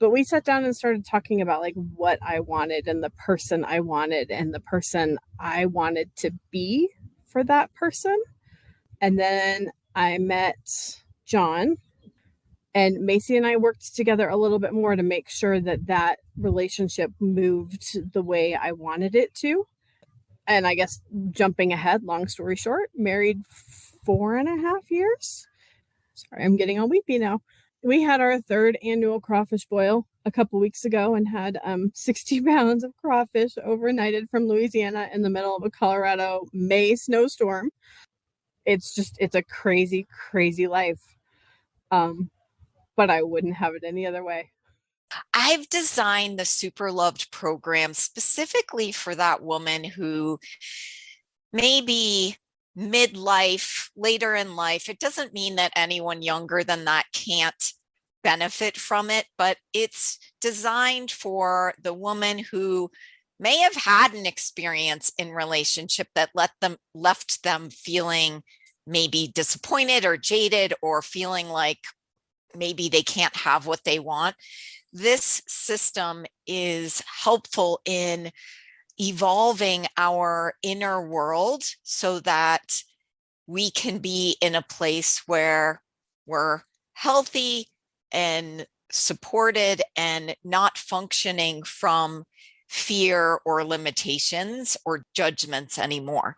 But we sat down and started talking about like what I wanted and the person I wanted and the person I wanted to be for that person. And then I met John, and Macy and I worked together a little bit more to make sure that that relationship moved the way I wanted it to. And I guess jumping ahead, long story short, married 4.5 years. Sorry, I'm getting all weepy now. We had our third annual crawfish boil a couple weeks ago and had 60 pounds of crawfish overnighted from Louisiana in the middle of a Colorado May snowstorm. It's a crazy, crazy life. But I wouldn't have it any other way. I've designed the SuperLOVED program specifically for that woman who maybe midlife, later in life. It doesn't mean that anyone younger than that can't benefit from it, but it's designed for the woman who may have had an experience in relationship that left them feeling maybe disappointed or jaded, or feeling like maybe they can't have what they want. This system is helpful in evolving our inner world so that we can be in a place where we're healthy and supported and not functioning from fear or limitations or judgments anymore.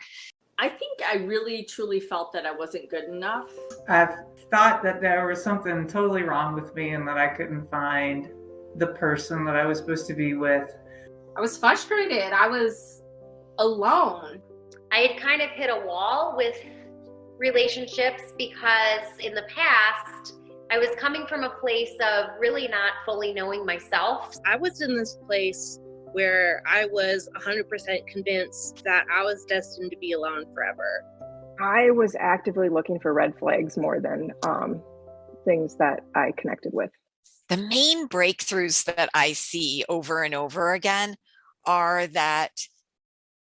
I think I really truly felt that I wasn't good enough. I've thought that there was something totally wrong with me and that I couldn't find the person that I was supposed to be with. I was frustrated. I was alone. I had kind of hit a wall with relationships because in the past, I was coming from a place of really not fully knowing myself. I was in this place where I was 100% convinced that I was destined to be alone forever. I was actively looking for red flags more than things that I connected with. The main breakthroughs that I see over and over again are that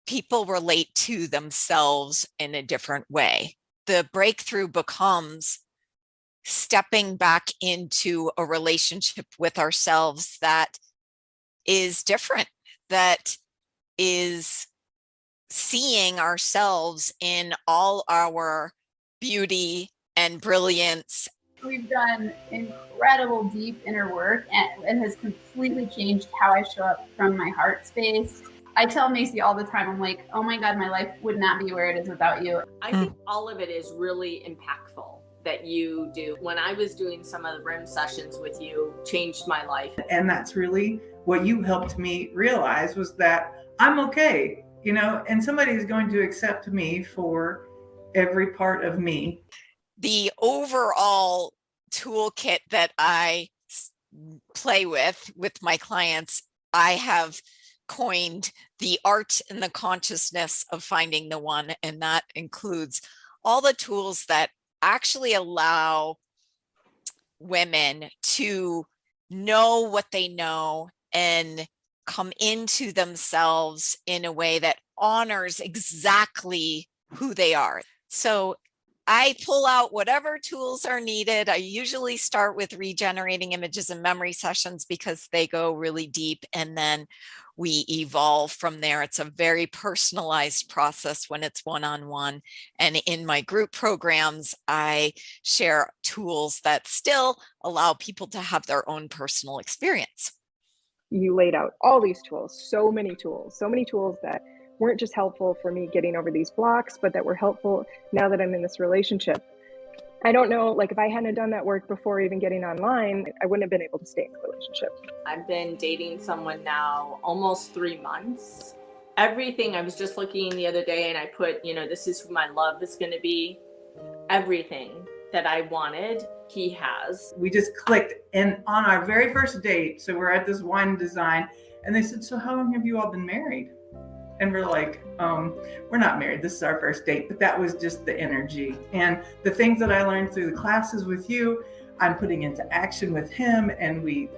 people relate to themselves in a different way. The breakthrough becomes stepping back into a relationship with ourselves that is different, that is seeing ourselves in all our beauty and brilliance. We've done incredible deep inner work, and it has completely changed how I show up from my heart space. I tell Macy all the time, I'm like, oh my God, my life would not be where it is without you. I think all of it is really impactful that you do. When I was doing some of the REM sessions with you, changed my life. And that's really what you helped me realize, was that I'm okay, and somebody is going to accept me for every part of me. The overall toolkit that I play with my clients, I have coined the art and the consciousness of finding the one. And that includes all the tools that actually allow women to know what they know and come into themselves in a way that honors exactly who they are. So I pull out whatever tools are needed. I usually start with regenerating images and memory sessions because they go really deep, and then we evolve from there. It's a very personalized process when it's one-on-one. And in my group programs, I share tools that still allow people to have their own personal experience. You laid out all these tools, so many tools that weren't just helpful for me getting over these blocks, but that were helpful now that I'm in this relationship. I don't know, like if I hadn't done that work before even getting online, I wouldn't have been able to stay in the relationship. I've been dating someone now almost 3 months. Everything, I was just looking the other day and I put, this is who my love is going to be. Everything that I wanted, he has. We just clicked, and on our very first date, so we're at this wine design, and they said, so how long have you all been married? And we're like, we're not married. This is our first date. But that was just the energy. And the things that I learned through the classes with you, I'm putting into action with him. And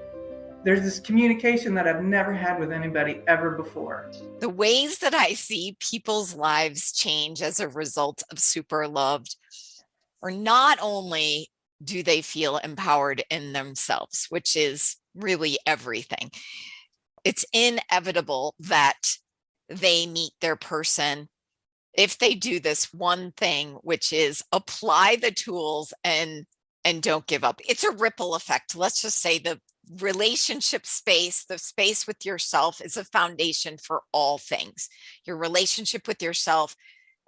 there's this communication that I've never had with anybody ever before. The ways that I see people's lives change as a result of SuperLOVED are not only do they feel empowered in themselves, which is really everything. It's inevitable that they meet their person if they do this one thing, which is apply the tools and don't give up. It's a ripple effect. Let's just say the relationship space, the space with yourself, is a foundation for all things. Your relationship with yourself,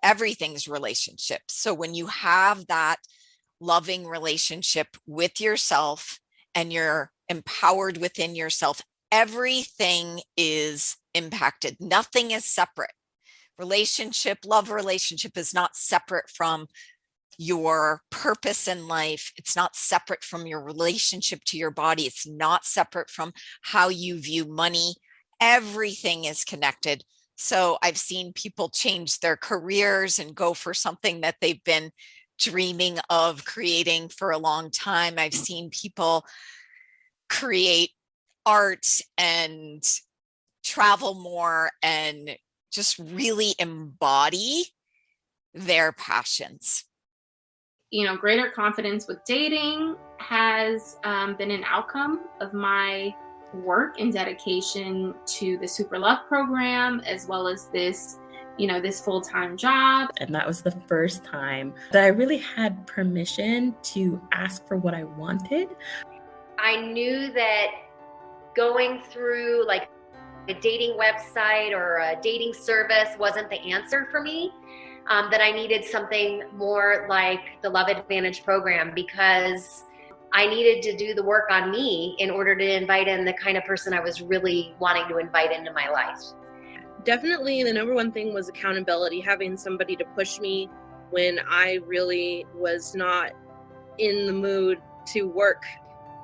everything's relationship. So when you have that loving relationship with yourself and you're empowered within yourself, everything is impacted. Nothing is separate. Love relationship is not separate from your purpose in life. It's not separate from your relationship to your body. It's not separate from how you view money. Everything is connected. So I've seen people change their careers and go for something that they've been dreaming of creating for a long time. I've seen people create art and travel more and just really embody their passions. You know, greater confidence with dating has been an outcome of my work and dedication to the SuperLOVED program, as well as this, you know, this full-time job. And that was the first time that I really had permission to ask for what I wanted. I knew that going through like a dating website or a dating service wasn't the answer for me, that I needed something more like the Love Advantage program, because I needed to do the work on me in order to invite in the kind of person I was really wanting to invite into my life. Definitely the number one thing was accountability, having somebody to push me when I really was not in the mood to work.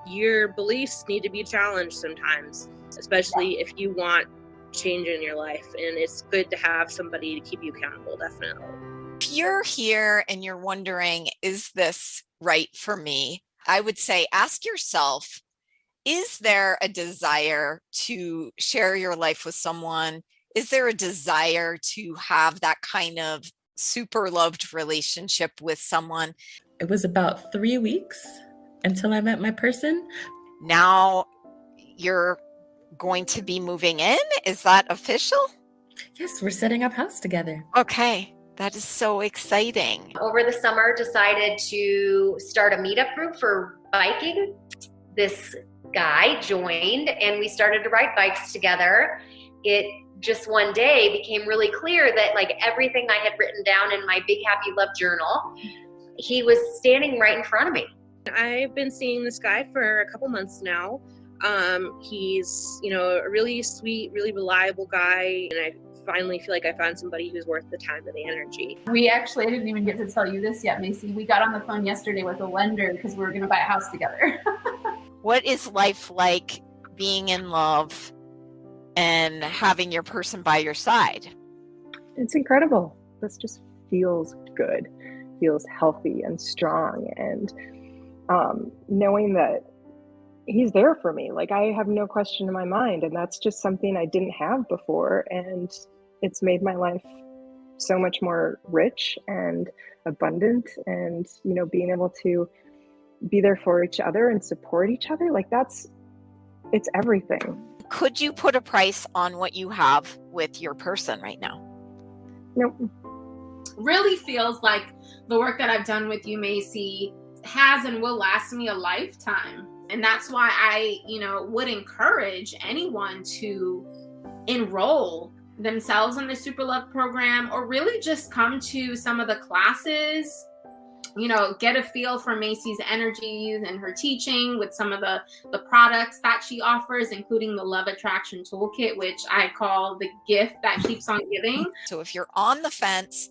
Your beliefs need to be challenged sometimes, especially if you want change in your life, and it's good to have somebody to keep you accountable. Definitely. If you're here and you're wondering, is this right for me? I would say ask yourself, is there a desire to share your life with someone? Is there a desire to have that kind of super loved relationship with someone? It was about 3 weeks until I met my person. Now you're going to be moving in. Is that official? Yes, we're setting up house together. Okay, that is so exciting. Over the summer, decided to start a meetup group for biking. This guy joined and we started to ride bikes together. It just one day became really clear that like everything I had written down in my Big Happy Love journal, he was standing right in front of me. I've been seeing this guy for a couple months now. He's, you know, a really sweet, really reliable guy. And I finally feel like I found somebody who's worth the time and the energy. We actually, I didn't even get to tell you this yet, Macy. We got on the phone yesterday with a lender because we were going to buy a house together. What is life like being in love and having your person by your side? It's incredible. This just feels good, feels healthy and strong. And knowing that he's there for me, like I have no question in my mind. And that's just something I didn't have before. And it's made my life so much more rich and abundant. And, you know, being able to be there for each other and support each other, like it's everything. Could you put a price on what you have with your person right now? Nope. Really feels like the work that I've done with you, Macy, has and will last me a lifetime. And that's why I, you know, would encourage anyone to enroll themselves in the SuperLOVED program, or really just come to some of the classes, you know, get a feel for Macy's energies and her teaching with some of the products that she offers, including the Love Attraction Toolkit, which I call the gift that keeps on giving. So if you're on the fence,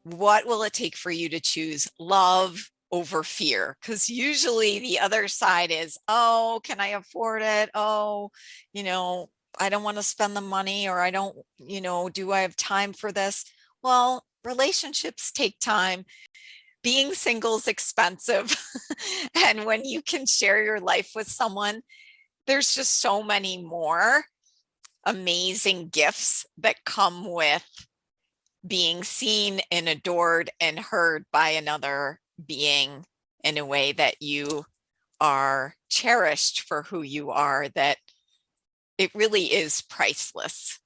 what will it take for you to choose love over fear? Because usually the other side is, oh, can I afford it? Oh, you know, I don't want to spend the money, or I don't, you know, do I have time for this? Well, relationships take time. Being single is expensive. And when you can share your life with someone, there's just so many more amazing gifts that come with being seen and adored and heard by another being in a way that you are cherished for who you are, that it really is priceless.